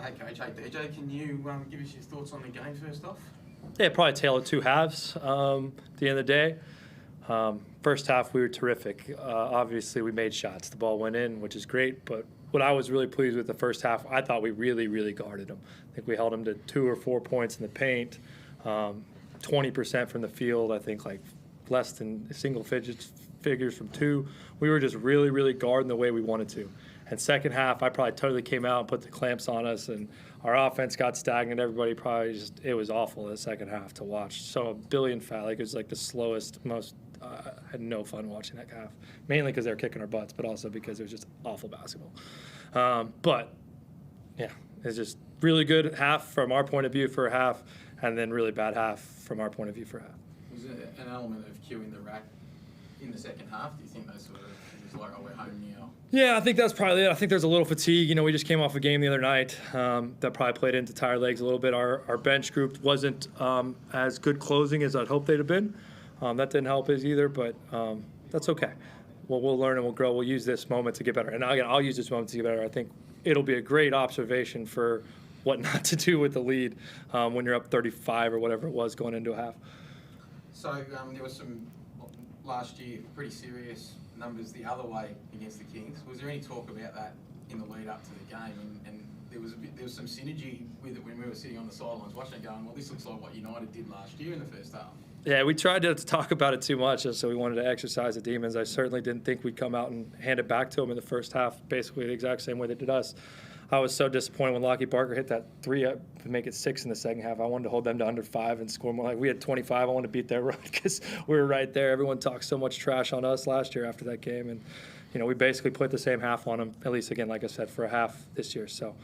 Hey, Coach. Hey, DJ, can you give us your thoughts on the game first off? Yeah, probably tale of two halves at the end of the day. First half, we were terrific. Obviously, we made shots. The ball went in, which is great. But what I was really pleased with the first half, I thought we really, really guarded them. I think we held them to 2 or 4 points in the paint, 20% from the field. I think like less than single figures from 2. We were just really, really guarding the way we wanted to. And second half, I probably totally came out and put the clamps on us, and our offense got stagnant. Everybody probably it was awful the second half to watch. So a billion foul, it was like the slowest, most. I had no fun watching that half, mainly because they were kicking our butts, but also because it was just awful basketball. But yeah, it's just really good half from our point of view for a half, and then really bad half from our point of view for a half. Was there an element of queuing the rack in the second half? Do you think they sort of was like, oh, we're home now? Yeah, I think that's probably it. I think there's a little fatigue. You know, we just came off a game the other night that probably played into tired legs a little bit. Our bench group wasn't as good closing as I'd hoped they'd have been. That didn't help us either, but that's okay. We'll learn and we'll grow. We'll use this moment to get better. And again, I'll use this moment to get better. I think it'll be a great observation for what not to do with the lead when you're up 35 or whatever it was going into a half. So there was some, last year, pretty serious numbers the other way against the Kings. Was there any talk about that in the lead up to the game? And there was some synergy with it when we were sitting on the sidelines watching it going, well, this looks like what United did last year in the first half. Yeah, we tried to talk about it too much, so we wanted to exercise the demons. I certainly didn't think we'd come out and hand it back to them in the first half, basically the exact same way they did us. I was so disappointed when Lockie Barker hit that 3 to make it 6 in the second half. I wanted to hold them to under 5 and score more. Like we had 25. I wanted to beat their run because we were right there. Everyone talked so much trash on us last year after that game, and we basically put the same half on them. At least again, like I said, for a half this year. So.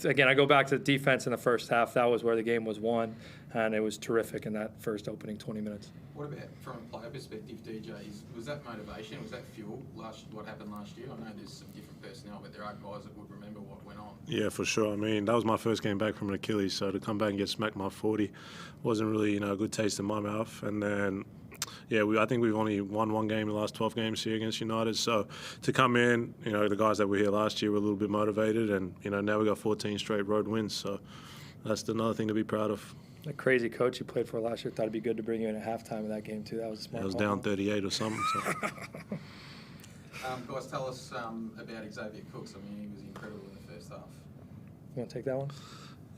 Again, I go back to the defense in the first half. That was where the game was won, and it was terrific in that first opening 20 minutes. What about from a player perspective, DJ? Was that motivation? Was that fuel? What happened last year? I know there's some different personnel, but there are guys that would remember what went on. Yeah, for sure. I mean, that was my first game back from an Achilles, so to come back and get smacked by 40 wasn't really a good taste in my mouth. And then. Yeah, I think we've only won one game in the last 12 games here against United. So to come in, the guys that were here last year were a little bit motivated, and now we got 14 straight road wins. So that's another thing to be proud of. That crazy coach you played for last year thought it'd be good to bring you in at halftime of that game too. That was a smart. I was down 38 or something. So. Guys, tell us about Xavier Cooks. I mean, he was incredible in the first half. You want to take that one?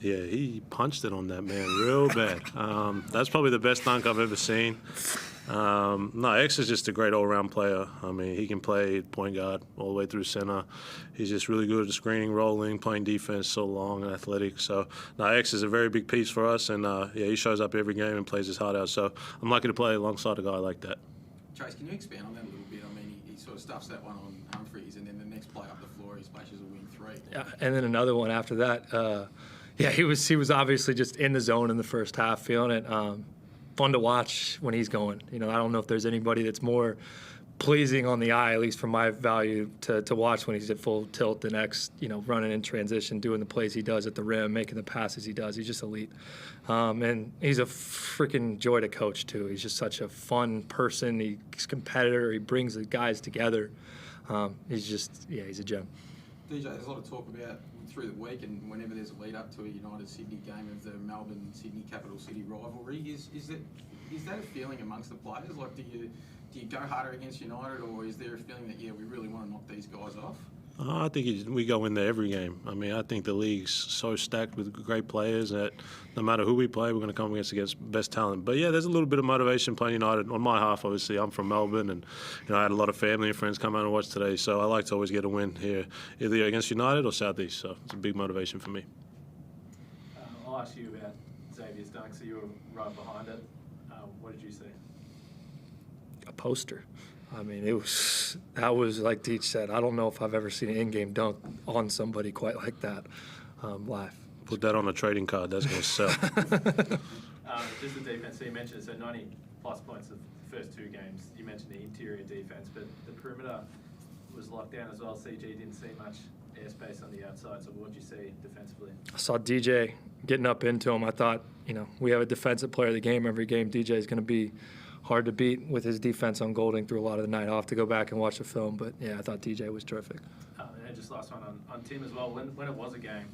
Yeah, he punched it on that man real bad. That's probably the best dunk I've ever seen. No, X is just a great all-around player. I mean, he can play point guard all the way through center. He's just really good at screening, rolling, playing defense, so long and athletic. So, no, X is a very big piece for us, and he shows up every game and plays his heart out. So, I'm lucky to play alongside a guy like that. Chase, can you expand on that a little bit? I mean, he sort of stuffs that one on Humphreys, and then the next play up the floor, he splashes a wing 3. Yeah, and then another one after that. Yeah, he was obviously just in the zone in the first half, feeling it. Fun to watch when he's going. I don't know if there's anybody that's more pleasing on the eye, at least from my value, to watch when he's at full tilt. The next, running in transition, doing the plays he does at the rim, making the passes he does. He's just elite, and he's a freaking joy to coach too. He's just such a fun person. He's a competitor. He brings the guys together. He's a gem. DJ, there's a lot of talk about through the week and whenever there's a lead up to a United-Sydney game of the Melbourne-Sydney capital city rivalry. Is that a feeling amongst the players? Like, do you go harder against United, or is there a feeling that, we really want to knock these guys off? I think we go in there every game. I mean, I think the league's so stacked with great players that no matter who we play, we're going to come against best talent. But, yeah, there's a little bit of motivation playing United. On my half, obviously, I'm from Melbourne, and I had a lot of family and friends come out and watch today. So I like to always get a win here, either against United or Southeast. So it's a big motivation for me. I'll ask you about Xavier's dunk. So you were right behind it. What did you see? A poster. I mean, that was like Deej said, I don't know if I've ever seen an in-game dunk on somebody quite like that live. Put that on a trading card. That's going to sell. Just the defense. So you mentioned, 90-plus points of the first 2 games. You mentioned the interior defense, but the perimeter was locked down as well. CG didn't see much airspace on the outside. So what did you see defensively? I saw DJ getting up into him. I thought, we have a defensive player of the game every game. DJ is going to be hard to beat with his defense on Golding through a lot of the night. I'll have to go back and watch the film, but yeah, I thought DJ was terrific. And just last one on Tim as well. When it was a game,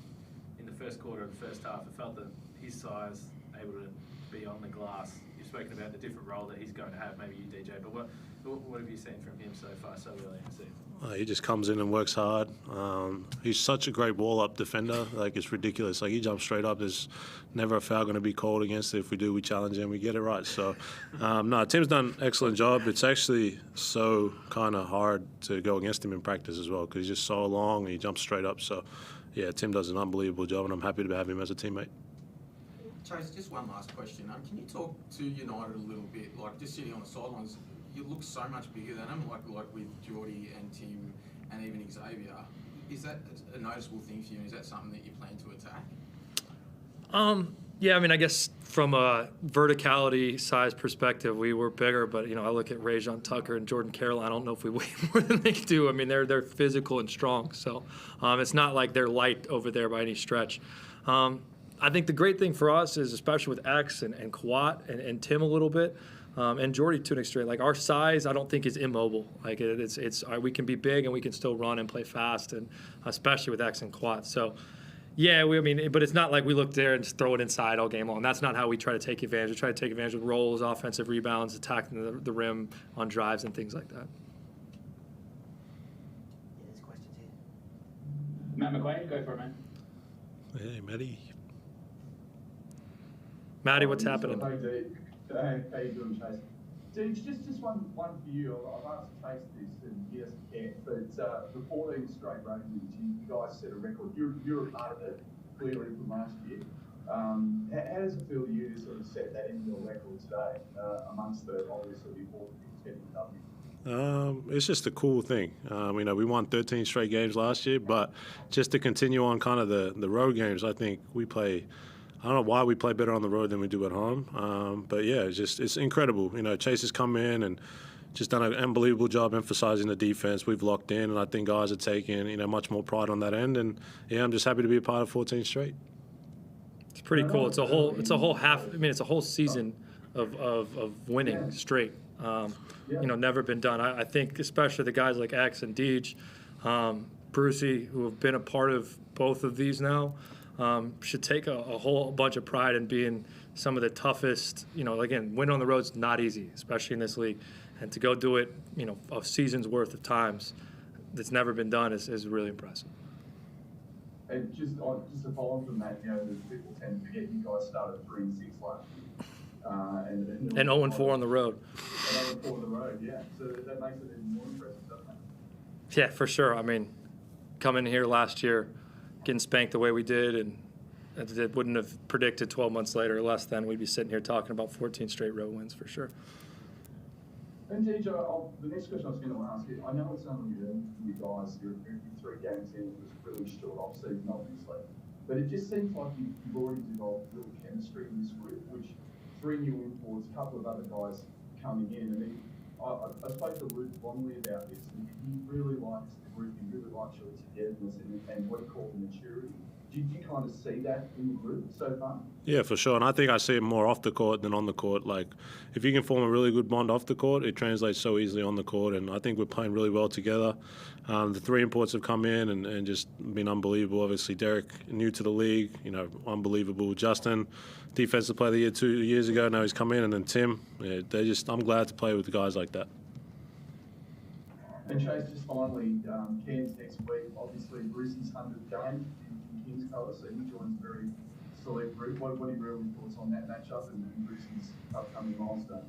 the first quarter of the first half, I felt that his size, able to be on the glass. You've spoken about the different role that he's going to have, maybe you, DJ, but what have you seen from him so far, so early in the season? He just comes in and works hard. He's such a great wall-up defender. Like, it's ridiculous. Like, he jumps straight up. There's never a foul going to be called against it. If we do, we challenge him. We get it right. So, no, Tim's done an excellent job. It's actually so kind of hard to go against him in practice as well because he's just so long and he jumps straight up. So, yeah, Tim does an unbelievable job, and I'm happy to have him as a teammate. Chase, just one last question. Can you talk to United a little bit? Like, just sitting on the sidelines, you look so much bigger than them, like with Geordie and Tim and even Xavier. Is that a noticeable thing for you? Is that something that you plan to attack? Yeah, I mean, I guess from a verticality size perspective, we were bigger, but, I look at Rajon Tucker and Jordan Carroll, I don't know if we weigh more than they do. I mean, they're physical and strong, so it's not like they're light over there by any stretch. I think the great thing for us is, especially with X and Kawat and Tim a little bit, and Jordy to an extreme, like our size, I don't think is immobile. Like it's we can be big and we can still run and play fast, and especially with X and Kawat. So, yeah, but it's not like we look there and just throw it inside all game long. That's not how we try to take advantage. We try to take advantage with rolls, offensive rebounds, attacking the rim on drives and things like that. Yeah, there's questions here. Matt McQuaid, go for it, man. Hey, Matty. Matty, what's happening? Hey, how you doing, Chase? Dude, just one for you. I've asked Chase this, and he doesn't care. But the 14 straight road wins, you guys set a record. You're a part of it, clearly from last year. How does it feel to you to sort of set that into a record today amongst the obviously important things getting done? It's just a cool thing. We won 13 straight games last year, but just to continue on kind of the road games, I think we play. I don't know why we play better on the road than we do at home. But yeah, it's incredible. Chase has come in and just done an unbelievable job emphasizing the defense. We've locked in, and I think guys are taking much more pride on that end. And yeah, I'm just happy to be a part of 14 straight. It's pretty cool. It's a whole half. I mean, it's a whole season of winning straight. Never been done. I think especially the guys like X and Deej, Brucey, who have been a part of both of these now, should take a whole bunch of pride in being some of the toughest. Again, win on the road's not easy, especially in this league, and to go do it, a season's worth of times that's never been done is really impressive. And just to follow on from that, the people tend to forget you guys started 3-6 last year. And 0-4 on the road. And 0-4 on the road, yeah. So that makes it even more impressive, doesn't it? Yeah, for sure. I mean, coming here last year, getting spanked the way we did, and it wouldn't have predicted 12 months later or less than we'd be sitting here talking about 14 straight road wins for sure. And DJ, the next question I was going to ask you, I know it's only you guys, you're 3 games in, it was a really short off-season, obviously, but it just seems like you've already developed real chemistry in this group, which 3 new imports, a couple of other guys coming in. I mean, I spoke to Luke Longley about this, and he really likes the group, he really likes your togetherness and what he called maturity. Do you kind of see that in the group so far? Yeah, for sure. And I think I see it more off the court than on the court. Like, if you can form a really good bond off the court, it translates so easily on the court. And I think we're playing really well together. The 3 imports have come in and just been unbelievable. Obviously, Derek, new to the league, unbelievable. Justin, defensive player of the year 2 years ago. Now he's come in. And then Tim, I'm glad to play with guys like that. And Chase, just finally, Cairns next week, obviously Brucey's 100th game in Kings colour, so he joins a very select group. What are your early thoughts on that matchup and Brucey's upcoming milestone?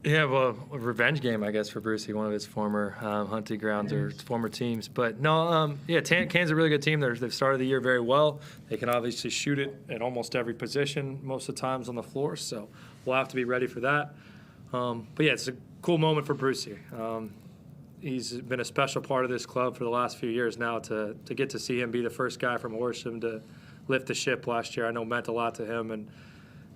Yeah, well, a revenge game, I guess, for Brucey, one of his former hunting grounds or former teams. But no, Cairns is a really good team. They've started the year very well. They can obviously shoot it at almost every position most of the times on the floor, so we'll have to be ready for that. But yeah, it's a cool moment for Brucey. He's been a special part of this club for the last few years now. To get to see him be the first guy from Horsham to lift the ship last year, I know meant a lot to him, and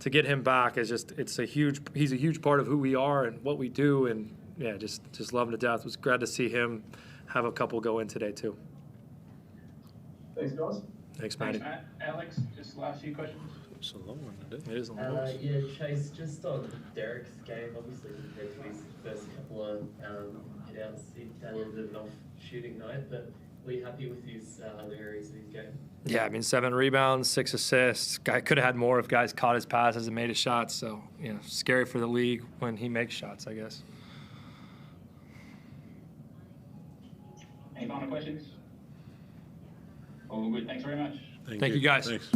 to get him back is he's a huge part of who we are and what we do, and yeah, just love him to death. It was glad to see him have a couple go in today too. Thanks, guys. Thanks, Matty. Thanks, Matt. Alex, just last few questions. It's a long one, isn't It is a long one. Yeah, Chase, just on Derek's game, obviously compared to his first couple of hit-outs, he had a little bit of an off-shooting night, but were you happy with his other areas of his game? Yeah, I mean, 7 rebounds, 6 assists. Guy could have had more if guys caught his passes and made his shots. So, scary for the league when he makes shots, I guess. Any final questions? All good. Thanks very much. Thank you, guys. Thanks.